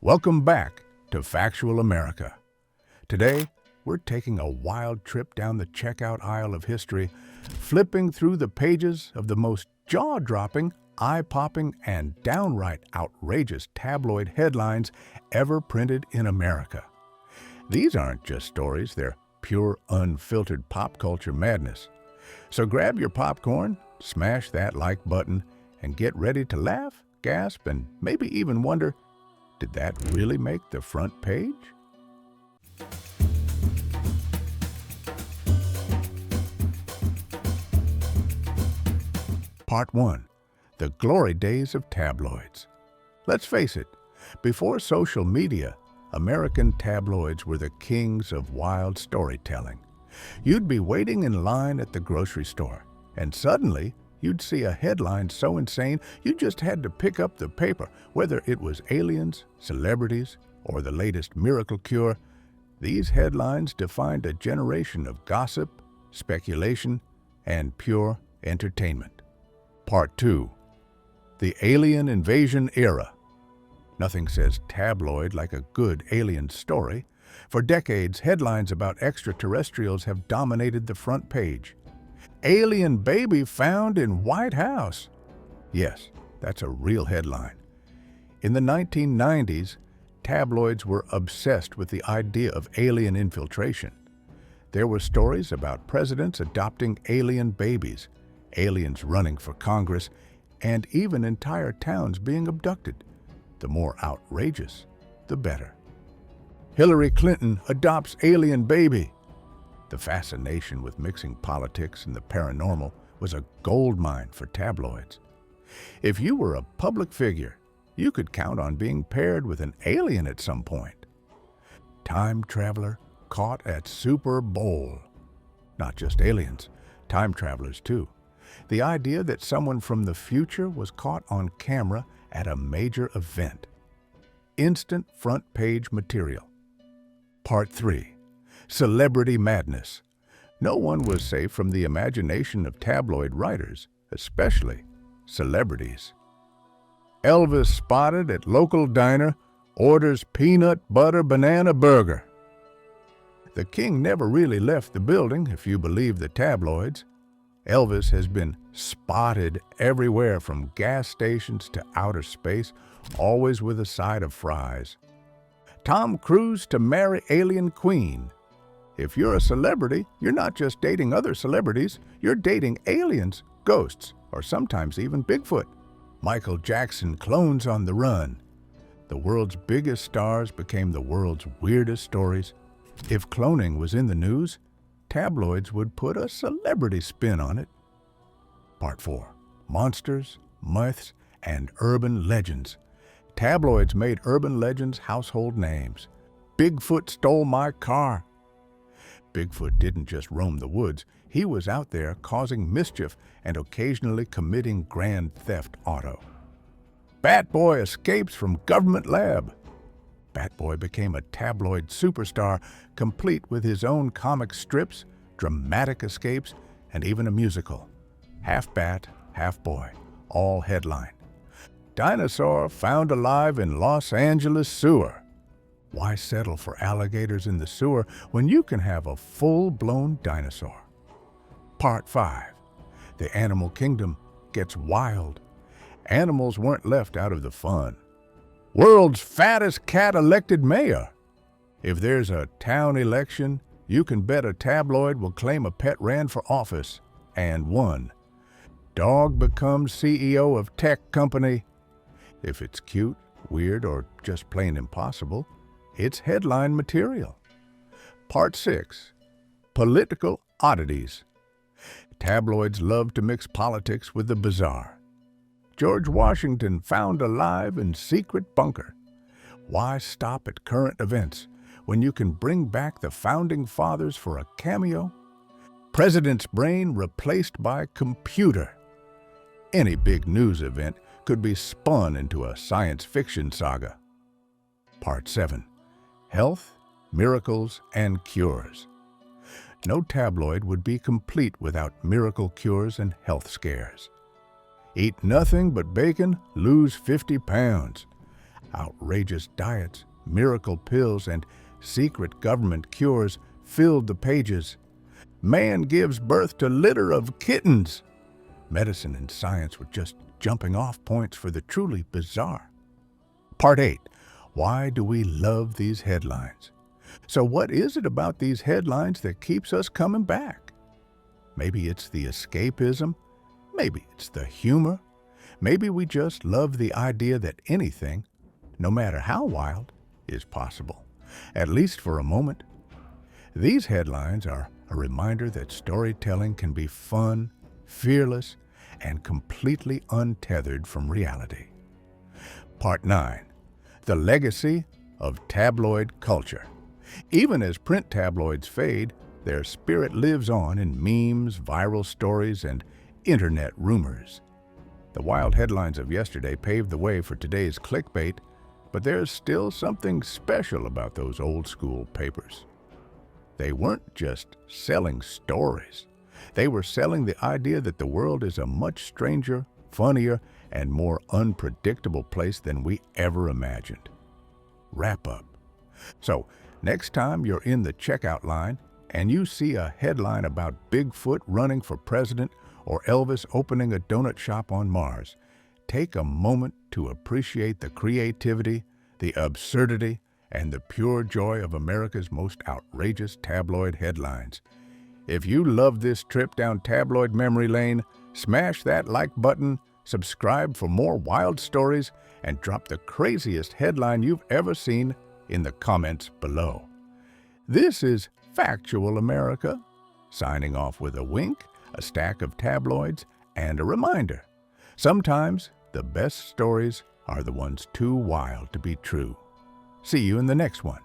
Welcome back to Factual America. Today, we're taking a wild trip down the checkout aisle of history, flipping through the pages of the most jaw-dropping, eye-popping, and downright outrageous tabloid headlines ever printed in America. These aren't just stories, they're pure, unfiltered pop culture madness. So grab your popcorn, smash that like button, and get ready to laugh, gasp, and maybe even wonder, did that really make the front page? Part 1. The Glory Days of Tabloids. Let's face it, before social media, American tabloids were the kings of wild storytelling. You'd be waiting in line at the grocery store, and suddenly you'd see a headline so insane you just had to pick up the paper, whether it was aliens, celebrities, or the latest miracle cure. These headlines defined a generation of gossip, speculation, and pure entertainment. Part 2. The Alien Invasion Era. Nothing says tabloid like a good alien story. For decades, headlines about extraterrestrials have dominated the front page. Alien baby found in White House. Yes, that's a real headline. In the 1990s, tabloids were obsessed with the idea of alien infiltration. There were stories about presidents adopting alien babies, aliens running for Congress, and even entire towns being abducted. The more outrageous, the better. Hillary Clinton adopts alien baby. The fascination with mixing politics and the paranormal was a goldmine for tabloids. If you were a public figure, you could count on being paired with an alien at some point. Time traveler caught at Super Bowl. Not just aliens, time travelers too. The idea that someone from the future was caught on camera at a major event. Instant front page material. Part 3. Celebrity Madness. No one was safe from the imagination of tabloid writers, especially celebrities. Elvis spotted at local diner, orders peanut butter banana burger. The king never really left the building, if you believe the tabloids. Elvis has been spotted everywhere from gas stations to outer space, always with a side of fries. Tom Cruise to marry alien queen. If you're a celebrity, you're not just dating other celebrities, you're dating aliens, ghosts, or sometimes even Bigfoot. Michael Jackson clones on the run. The world's biggest stars became the world's weirdest stories. If cloning was in the news, tabloids would put a celebrity spin on it. Part 4. Monsters, myths, and urban legends. Tabloids made urban legends household names. Bigfoot stole my car. Bigfoot didn't just roam the woods. He was out there causing mischief and occasionally committing grand theft auto. Batboy escapes from government lab. Batboy became a tabloid superstar, complete with his own comic strips, dramatic escapes, and even a musical. Half bat, half boy, all headline. Dinosaur found alive in Los Angeles sewer. Why settle for alligators in the sewer when you can have a full-blown dinosaur? Part 5. The animal kingdom gets wild. Animals weren't left out of the fun. World's fattest cat elected mayor. If there's a town election, you can bet a tabloid will claim a pet ran for office, and won. Dog becomes CEO of tech company. If it's cute, weird, or just plain impossible, it's headline material. Part 6. Political oddities. Tabloids love to mix politics with the bizarre. George Washington found alive in secret bunker. Why stop at current events when you can bring back the founding fathers for a cameo? President's brain replaced by computer. Any big news event could be spun into a science fiction saga. Part 7. Health, miracles, and cures. No tabloid would be complete without miracle cures and health scares. Eat nothing but bacon, lose 50 pounds. Outrageous diets, miracle pills, and secret government cures filled the pages. Man gives birth to litter of kittens. Medicine and science were just jumping off points for the truly bizarre. Part 8. Why do we love these headlines? So what is it about these headlines that keeps us coming back? Maybe it's the escapism. Maybe it's the humor. Maybe we just love the idea that anything, no matter how wild, is possible, at least for a moment. These headlines are a reminder that storytelling can be fun, fearless, and completely untethered from reality. Part 9. The legacy of tabloid culture. Even as print tabloids fade, their spirit lives on in memes, viral stories, and internet rumors. The wild headlines of yesterday paved the way for today's clickbait, but there's still something special about those old-school papers. They weren't just selling stories. They were selling the idea that the world is a much stranger, funnier, and more unpredictable place than we ever imagined. Wrap up. So, next time you're in the checkout line and you see a headline about Bigfoot running for president or Elvis opening a donut shop on Mars, take a moment to appreciate the creativity, the absurdity, and the pure joy of America's most outrageous tabloid headlines. If you love this trip down tabloid memory lane, smash that like button, subscribe for more wild stories, and drop the craziest headline you've ever seen in the comments below. This is Factual America, signing off with a wink, a stack of tabloids, and a reminder. Sometimes the best stories are the ones too wild to be true. See you in the next one.